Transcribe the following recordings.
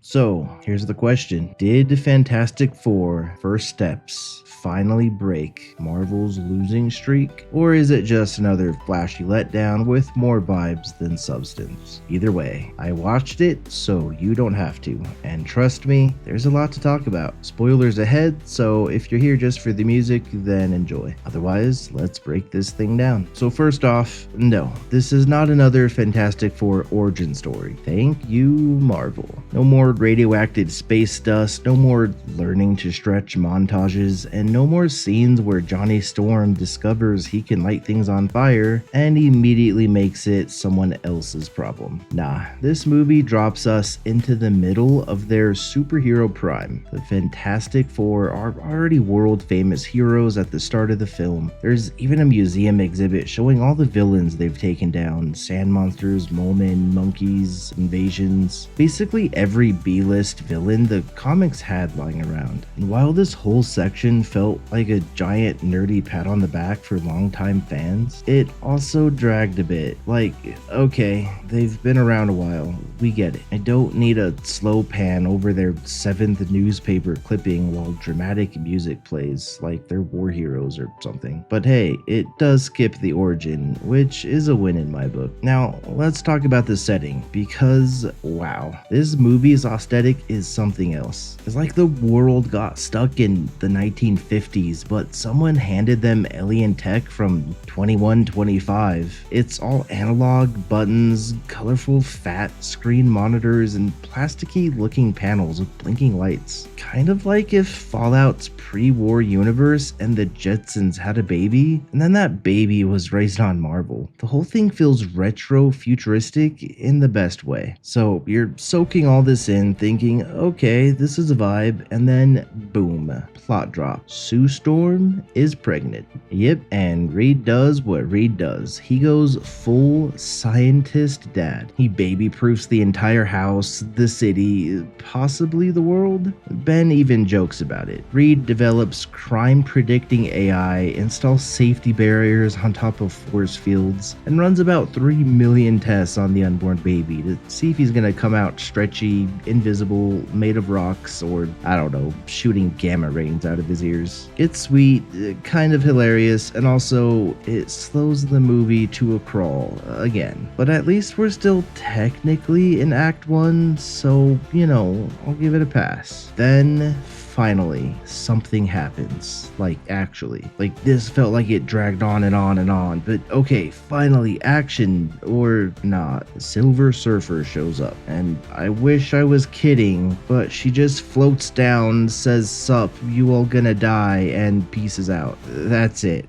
So, here's the question. Did Fantastic Four First Steps finally break Marvel's losing streak? Or is it just another flashy letdown with more vibes than substance? Either way, I watched it so you don't have to. And trust me, there's a lot to talk about. Spoilers ahead, so if you're here just for the music, then enjoy. Otherwise, let's break this thing down. So first off, no, this is not another Fantastic Four origin story. Thank you, Marvel. No more radioactive space dust, no more learning to stretch montages, and no more scenes where Johnny Storm discovers he can light things on fire and immediately makes it someone else's problem. Nah, this movie drops us into the middle of their superhero prime. The Fantastic Four are already world famous heroes at the start of the film. There's even a museum exhibit showing all the villains they've taken down: sand monsters, mole men, monkeys, invasions, basically every B-list villain the comics had lying around. And while this whole section felt like a giant nerdy pat on the back for longtime fans, it also dragged a bit. Like, okay, they've been around a while, we get it. I don't need a slow pan over their 7th newspaper clipping while dramatic music plays like they're war heroes or something. But hey, it does skip the origin, which is a win in my book. Now, let's talk about the setting, because wow, this movie's aesthetic is something else. It's like the world got stuck in the 1950s, but someone handed them alien tech from 2125. It's all analog buttons, colorful fat screen monitors, and plasticky looking panels with blinking lights. Kind of like if Fallout's pre-war universe and the Jetsons had a baby, and then that baby was raised on Marvel. The whole thing feels retro futuristic in the best way. So you're soaking all this in, thinking, okay, this is a vibe, and then boom, plot drop. Sue Storm is pregnant. Yep, and Reed does what Reed does. He goes full scientist dad. He baby-proofs the entire house, the city, possibly the world. Ben even jokes about it. Reed develops crime-predicting AI, installs safety barriers on top of force fields, and runs about 3 million tests on the unborn baby to see if he's gonna come out stretchy, invisible, made of rocks, or I don't know, shooting gamma rays out of his ears. It's sweet, kind of hilarious, and also it slows the movie to a crawl again. But at least we're still technically in Act 1, so, you know, I'll give it a pass. Then finally, something happens. Like, actually. Like, this felt like it dragged on and on and on. But okay, finally, action. Or not. Silver Surfer shows up. And I wish I was kidding, but she just floats down, says, "Sup, you all gonna die," and pieces out. That's it.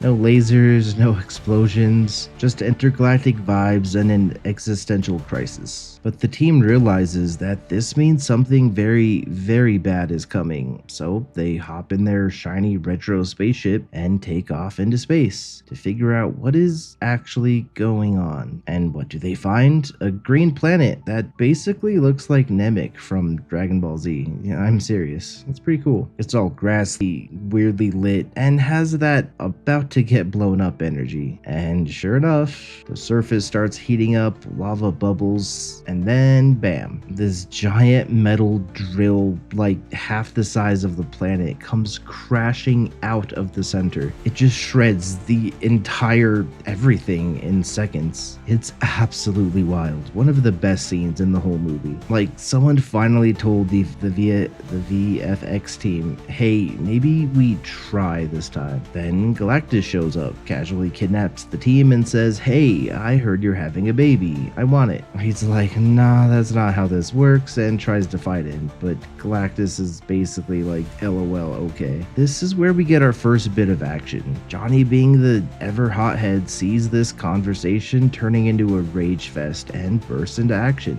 No lasers, no explosions, just intergalactic vibes and an existential crisis. But the team realizes that this means something very, very bad is coming, so they hop in their shiny retro spaceship and take off into space to figure out what is actually going on. And what do they find? A green planet that basically looks like Namek from Dragon Ball Z. Yeah, I'm serious. It's pretty cool. It's all grassy, weirdly lit, and has that about to get blown up energy. And sure enough, the surface starts heating up, lava bubbles, and then bam, this giant metal drill like half the size of the planet comes crashing out of the center. It just shreds the entire everything in seconds. It's absolutely wild. One of the best scenes in the whole movie. Like, someone finally told the VFX team, hey, maybe we try this time. Then Galactus shows up, casually kidnaps the team and says, hey, I heard you're having a baby. I want it. He's like, nah, that's not how this works, and tries to fight him. But Galactus is basically like, LOL, okay. This is where we get our first bit of action. Johnny, being the ever hothead, sees this conversation turning into a rage fest and bursts into action.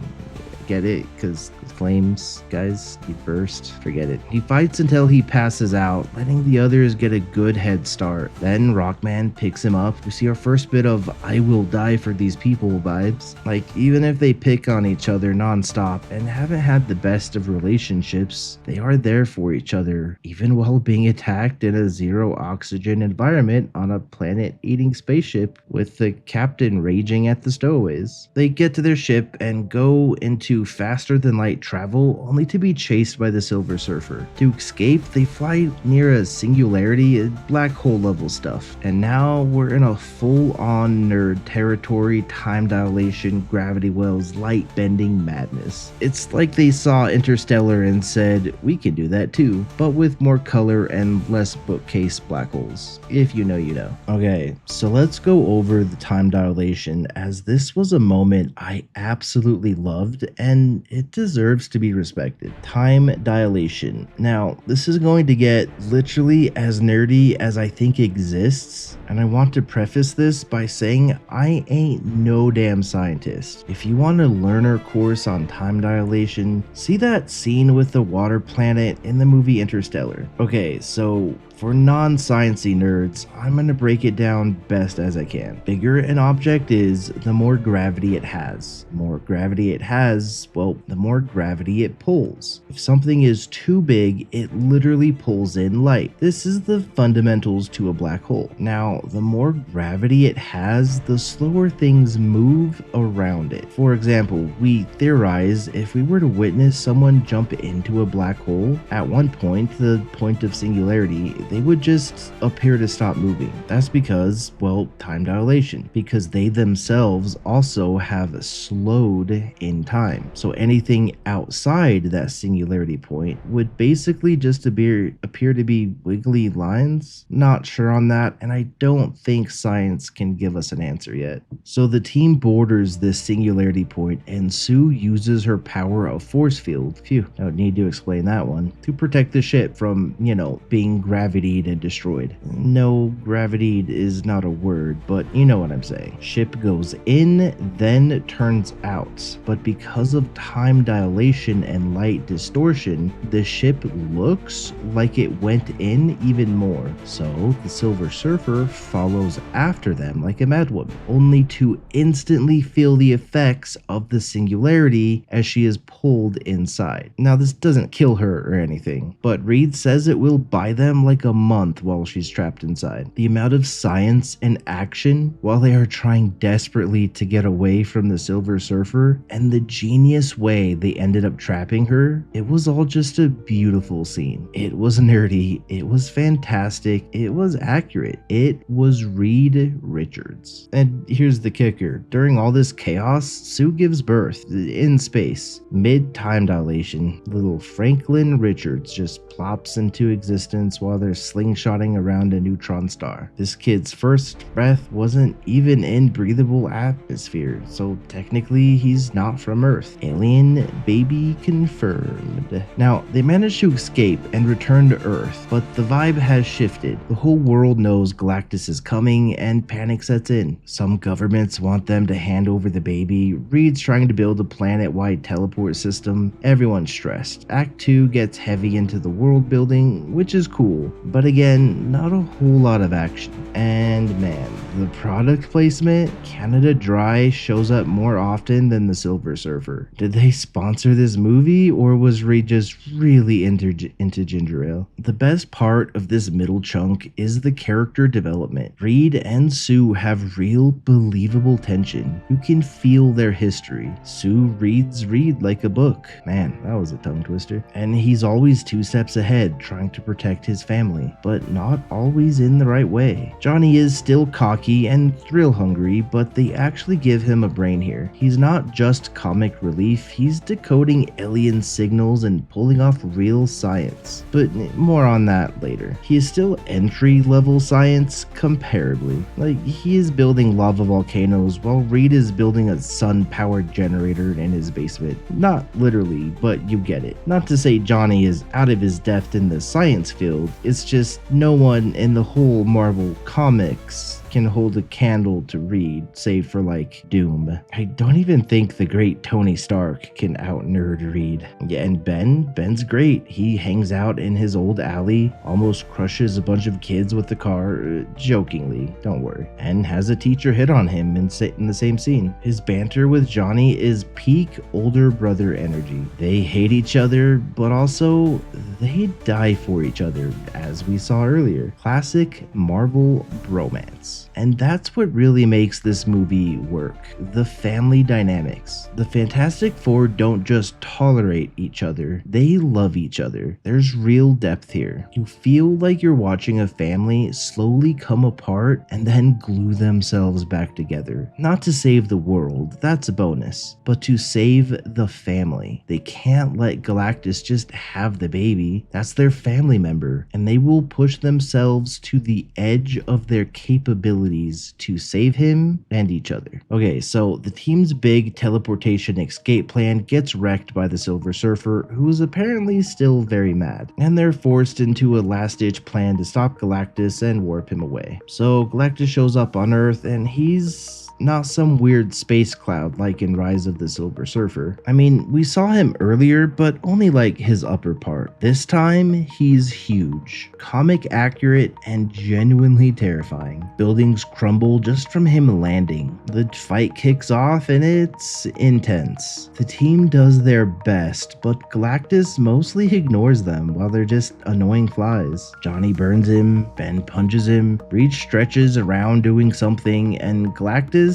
Get it? Because flames, guys, he burst. Forget it. He fights until he passes out, letting the others get a good head start. Then Rockman picks him up. We see our first bit of I will die for these people vibes. Like, even if they pick on each other nonstop and haven't had the best of relationships, they are there for each other, even while being attacked in a zero oxygen environment on a planet-eating spaceship with the captain raging at the stowaways. They get to their ship and go into to faster than light travel only to be chased by the Silver Surfer. To escape, they fly near a singularity, black hole level stuff. And now we're in a full-on nerd territory, time dilation, gravity wells, light bending madness. It's like they saw Interstellar and said, we can do that too, but with more color and less bookcase black holes. If you know, you know. Okay, so let's go over the time dilation, as this was a moment I absolutely loved and it deserves to be respected. Time dilation. Now, this is going to get literally as nerdy as I think exists, and I want to preface this by saying I ain't no damn scientist. If you want a learner course on time dilation, see that scene with the water planet in the movie Interstellar. Okay, so for non-sciencey nerds, I'm going to break it down best as I can. Bigger an object is, the more gravity it has. The more gravity it has, well, the more gravity it pulls. If something is too big, it literally pulls in light. This is the fundamentals to a black hole. Now, the more gravity it has, the slower things move around it. For example, we theorize if we were to witness someone jump into a black hole, at one point, the point of singularity, they would just appear to stop moving. That's because, well, time dilation, because they themselves also have slowed in time. So anything outside that singularity point would basically just appear to be wiggly lines. Not sure on that, and I don't think science can give us an answer yet. So the team borders this singularity point, and Sue uses her power of force field, phew, I don't need to explain that one, to protect the ship from, being gravitated and destroyed. No, gravity is not a word, but you know what I'm saying. Ship goes in, then turns out. But because of time dilation and light distortion, the ship looks like it went in even more. So the Silver Surfer follows after them like a madwoman, only to instantly feel the effects of the singularity as she is pulled inside. Now, this doesn't kill her or anything, but Reed says it will buy them like a month while she's trapped inside. The amount of science and action while they are trying desperately to get away from the Silver Surfer, and the genius way they ended up trapping her, it was all just a beautiful scene. It was nerdy, it was fantastic, it was accurate. It was Reed Richards. And here's the kicker. During all this chaos, Sue gives birth in space. Mid-time dilation, little Franklin Richards just plops into existence while they're slingshotting around a neutron star. This kid's first breath wasn't even in breathable atmosphere, so technically he's not from Earth. Alien baby confirmed. Now, they managed to escape and return to Earth, but the vibe has shifted. The whole world knows Galactus is coming and panic sets in. Some governments want them to hand over the baby. Reed's trying to build a planet-wide teleport system. Everyone's stressed. Act 2 gets heavy into the world building, which is cool, but again, not a whole lot of action. And man, the product placement, Canada Dry shows up more often than the Silver Surfer. Did they sponsor this movie, or was Reed just really into ginger ale? The best part of this middle chunk is the character development. Reed and Sue have real believable tension. You can feel their history. Sue reads Reed like a book. Man, that was a tongue twister. And he's always 2 steps ahead, trying to protect his family, but not always in the right way. Johnny is still cocky and thrill hungry, but they actually give him a brain here. He's not just comic relief, he's decoding alien signals and pulling off real science. But more on that later. He is still entry-level science, comparably. Like, he is building lava volcanoes while Reed is building a sun-powered generator in his basement. Not literally, but you get it. Not to say Johnny is out of his depth in the science field, it's just no one in the whole Marvel comics can hold a candle to Reed, save for like Doom. I don't even think the great Tony Stark can out-nerd Reed. Yeah, and Ben's great. He hangs out in his old alley, almost crushes a bunch of kids with the car, jokingly, don't worry, and has a teacher hit on him in the same scene. His banter with Johnny is peak older brother energy. They hate each other, but also they die for each other, as we saw earlier. Classic Marvel bromance. And that's what really makes this movie work. The family dynamics. The Fantastic Four don't just tolerate each other, they love each other. There's real depth here. You feel like you're watching a family slowly come apart and then glue themselves back together. Not to save the world, that's a bonus, but to save the family. They can't let Galactus just have the baby. That's their family member, and they will push themselves to the edge of their capabilities to save him and each other. Okay, so the team's big teleportation escape plan gets wrecked by the Silver Surfer, who is apparently still very mad, and they're forced into a last-ditch plan to stop Galactus and warp him away. So Galactus shows up on Earth, and he's not some weird space cloud like in Rise of the Silver Surfer. I mean, we saw him earlier, but only like his upper part. This time, he's huge, comic accurate, and genuinely terrifying. Buildings crumble just from him landing. The fight kicks off and it's intense. The team does their best, but Galactus mostly ignores them while they're just annoying flies. Johnny burns him, Ben punches him, Reed stretches around doing something, and Galactus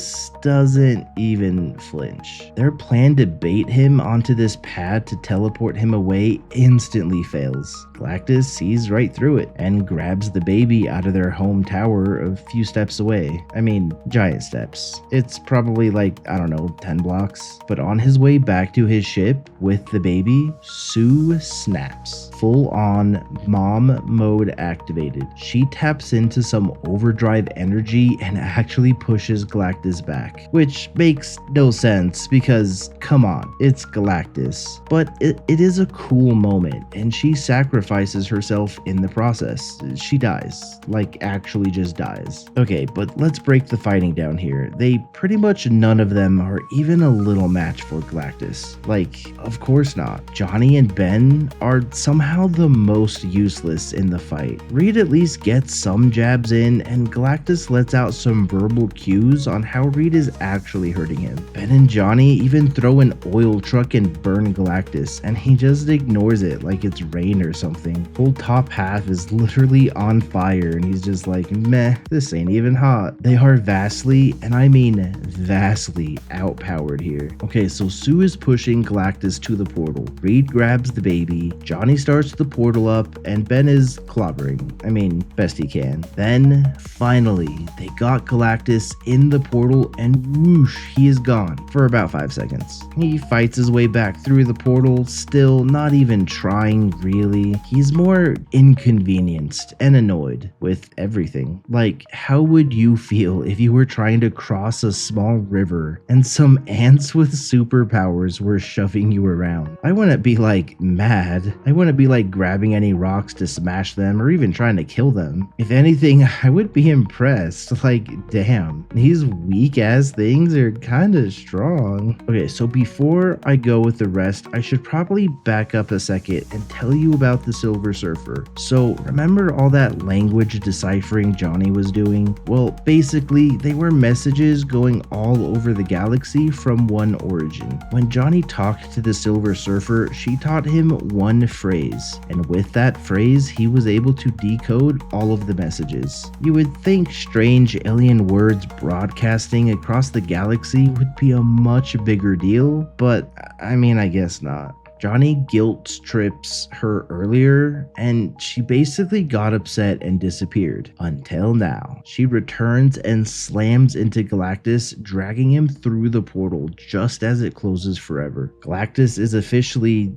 doesn't even flinch. Their plan to bait him onto this pad to teleport him away instantly fails. Galactus sees right through it and grabs the baby out of their home tower a few steps away. I mean, giant steps. It's probably like, I don't know, 10 blocks. But on his way back to his ship with the baby, Sue snaps. Full on mom mode activated. She taps into some overdrive energy and actually pushes Galactus back, which makes no sense because, come on, it's Galactus. But it is a cool moment, and she sacrifices herself in the process. She dies, like actually just dies. Okay, but let's break the fighting down here. Pretty much none of them are even a little match for Galactus. Like, of course not. Johnny and Ben are somehow the most useless in the fight. Reed at least gets some jabs in, and Galactus lets out some verbal cues on how Reed is actually hurting him. Ben and Johnny even throw an oil truck and burn Galactus, and he just ignores it like it's rain or something. Whole top half is literally on fire, and he's just like, meh, this ain't even hot. They are vastly, and I mean vastly, outpowered here. Okay, so Sue is pushing Galactus to the portal. Reed grabs the baby, Johnny starts the portal up, and Ben is clobbering. I mean, best he can. Then, finally, they got Galactus in the portal, and whoosh, he is gone for about 5 seconds. He fights his way back through the portal, still not even trying really. He's more inconvenienced and annoyed with everything. Like, how would you feel if you were trying to cross a small river and some ants with superpowers were shoving you around? I wouldn't be like mad. I wouldn't be like grabbing any rocks to smash them or even trying to kill them. If anything, I would be impressed. Like, damn, these weak ass things are kind of strong. Okay, so before I go with the rest, I should probably back up a second and tell you about the Silver Surfer. So remember all that language deciphering Johnny was doing? Well, basically, they were messages going all over the galaxy from one origin. When Johnny talked to the Silver Surfer, she taught him one phrase, and with that phrase, he was able to decode all of the messages. You would think strange alien words broadcasting across the galaxy would be a much bigger deal, but I mean, I guess not. Johnny guilt trips her earlier, and she basically got upset and disappeared. Until now. She returns and slams into Galactus, dragging him through the portal just as it closes forever. Galactus is officially,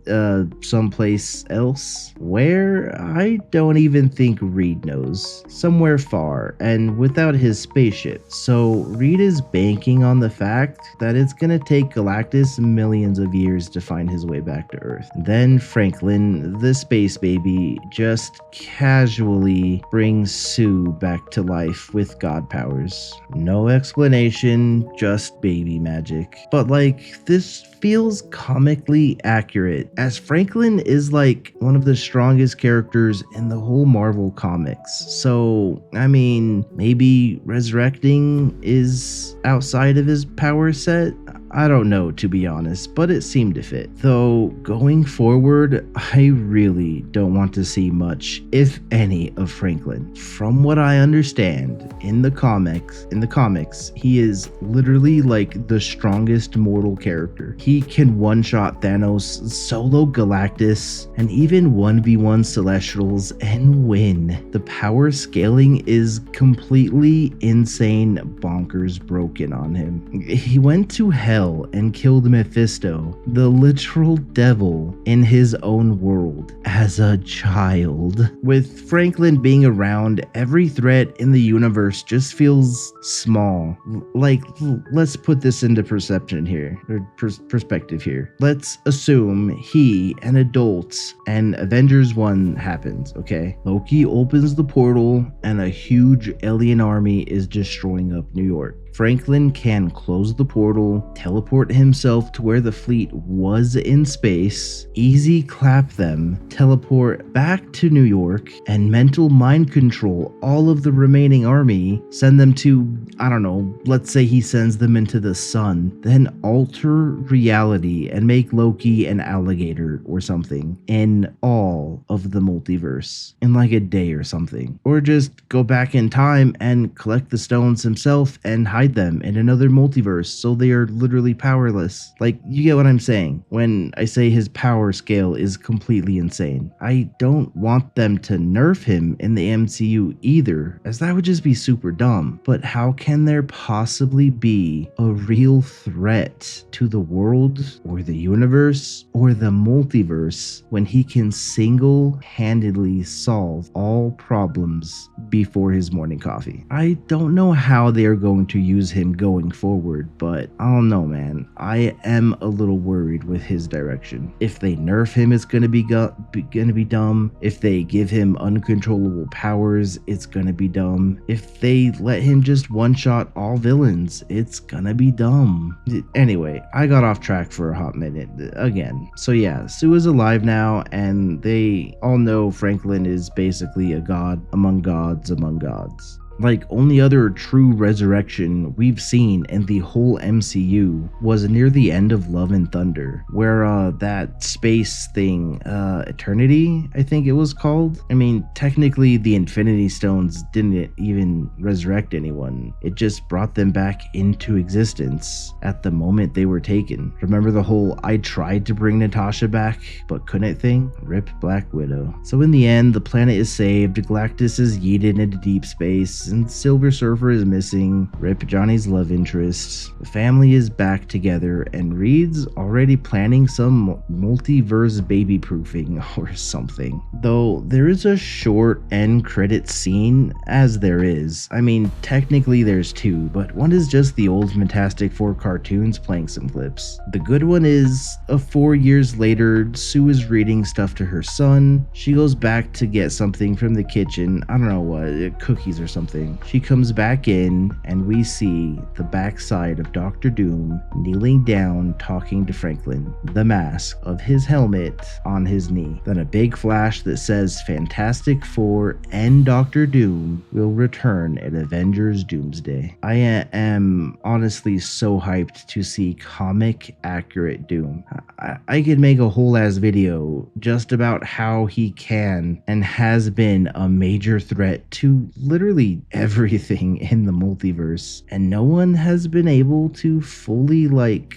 someplace else. Where? I don't even think Reed knows. Somewhere far, and without his spaceship. So Reed is banking on the fact that it's gonna take Galactus millions of years to find his way back to Earth. Then Franklin, the space baby, just casually brings Sue back to life with god powers. No explanation, just baby magic. But like, this feels comically accurate, as Franklin is like one of the strongest characters in the whole Marvel comics. So, I mean, maybe resurrecting is outside of his power set? I don't know, to be honest, but it seemed to fit. Though, going forward, I really don't want to see much, if any, of Franklin. From what I understand, in the comics, he is literally like the strongest mortal character. He can one-shot Thanos, solo Galactus, and even 1v1 Celestials and win. The power scaling is completely insane, bonkers broken on him. He went to hell and killed Mephisto, the literal devil, in his own world as a child. With Franklin being around, every threat in the universe just feels small. Like, let's put this into perception here, or perspective here. Let's assume he, an adult, and Avengers 1 happens, okay? Loki opens the portal and a huge alien army is destroying up New York. Franklin can close the portal, teleport himself to where the fleet was in space, easy clap them, teleport back to New York, and mental mind control all of the remaining army, send them to, I don't know, let's say he sends them into the sun, then alter reality and make Loki an alligator or something in all of the multiverse in like a day or something. Or just go back in time and collect the stones himself and hide them in another multiverse so they are literally powerless. Like, you get what I'm saying when I say his power scale is completely insane. I don't want them to nerf him in the MCU either, as that would just be super dumb. But how can there possibly be a real threat to the world or the universe or the multiverse when he can single-handedly solve all problems before his morning coffee? I don't know how they are going to use him going forward, but I don't know, man. I am a little worried with his direction. If they nerf him, it's gonna be dumb. If they give him uncontrollable powers, it's gonna be dumb. If they let him just one-shot all villains, it's gonna be dumb. Anyway, I got off track for a hot minute again. So yeah, Sue is alive now, and they all know Franklin is basically a god among gods among gods. Like, only other true resurrection we've seen in the whole MCU was near the end of Love and Thunder, where that space thing, Eternity, I think it was called. I mean, technically the Infinity Stones didn't even resurrect anyone. It just brought them back into existence at the moment they were taken. Remember the whole "I tried to bring Natasha back but couldn't" thing? Rip Black Widow. So in the end, the planet is saved, Galactus is yeeted into deep space, and Silver Surfer is missing. Rip Johnny's love interest. The family is back together, and Reed's already planning some multiverse baby proofing or something. Though there is a short end credit scene, as there is. I mean, technically there's two, but one is just the old Fantastic Four cartoons playing some clips. The good one is 4 years later, Sue is reading stuff to her son. She goes back to get something from the kitchen. I don't know what, cookies or something. She comes back in, and we see the backside of Dr. Doom kneeling down talking to Franklin, the mask of his helmet on his knee. Then a big flash that says Fantastic Four and Dr. Doom will return at Avengers Doomsday. I am honestly so hyped to see comic accurate Doom. I could make a whole ass video just about how he can and has been a major threat to literally everything in the multiverse, and no one has been able to fully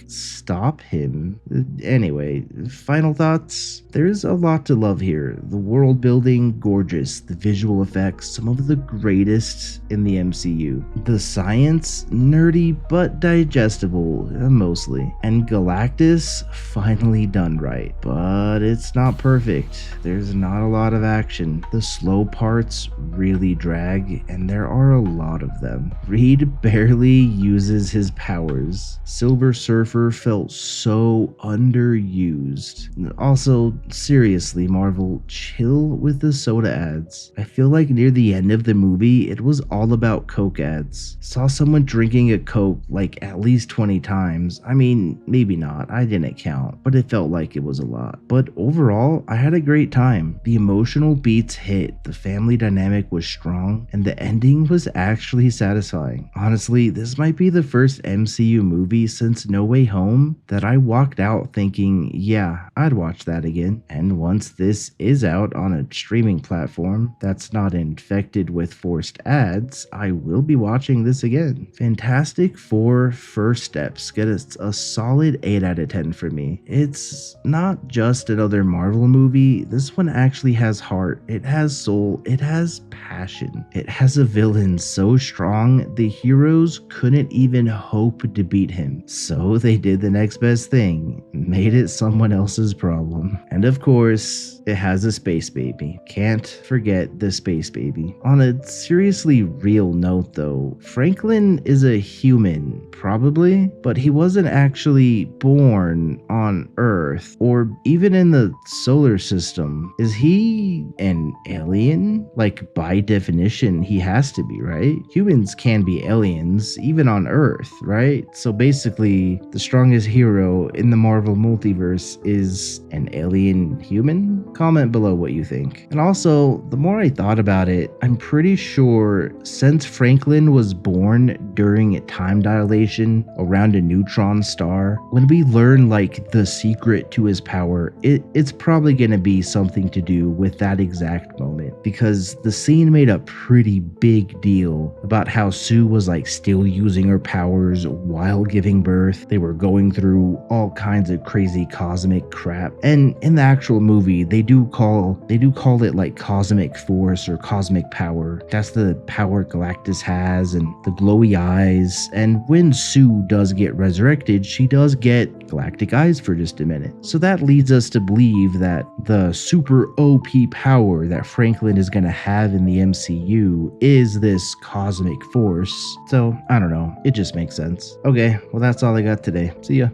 stop him. Anyway, final thoughts. There's a lot to love here. The world building, gorgeous. The visual effects, some of the greatest in the MCU. The science, nerdy but digestible, mostly. And Galactus, finally done right. But it's not perfect. There's not a lot of action. The slow parts really drag, and there are a lot of them. Reed barely uses his powers. Silver Surfer felt so underused. Also, seriously, Marvel, chill with the soda ads. I feel like near the end of the movie, it was all about Coke ads. Saw someone drinking a Coke like at least 20 times. I mean, maybe not, I didn't count, but it felt like it was a lot. But overall, I had a great time. The emotional beats hit, the family dynamic was strong, and the ending ending was actually satisfying. Honestly, this might be the first MCU movie since No Way Home that I walked out thinking, yeah, I'd watch that again. And once this is out on a streaming platform that's not infected with forced ads, I will be watching this again. Fantastic Four First Steps get a solid 8 out of 10 for me. It's not just another Marvel movie, this one actually has heart, it has soul, it has passion. It has a villain so strong the heroes couldn't even hope to beat him. So they did the next best thing, made it someone else's problem. And of course, it has a space baby. Can't forget the space baby. On a seriously real note though, Franklin is a human, probably, but he wasn't actually born on Earth or even in the solar system. Is he an alien? Like, by definition, he has to be, right? Humans can be aliens, even on Earth, right? So basically, the strongest hero in the Marvel multiverse is an alien human? Comment below what you think. And also, the more I thought about it, I'm pretty sure since Franklin was born during time dilation around a neutron star, when we learn like the secret to his power, it's probably gonna be something to do with that exact moment, because the scene made a pretty big deal about how Sue was like still using her powers while giving birth. They were going through all kinds of crazy cosmic crap, and in the actual movie they do call it like cosmic force or cosmic power. That's the power Galactus has and the glowy eyes. And when Sue does get resurrected, she does get galactic eyes for just a minute. So that leads us to believe that the super OP power that Franklin is going to have in the MCU is this cosmic force. So I don't know, it just makes sense. Okay, well that's all I got today. See ya.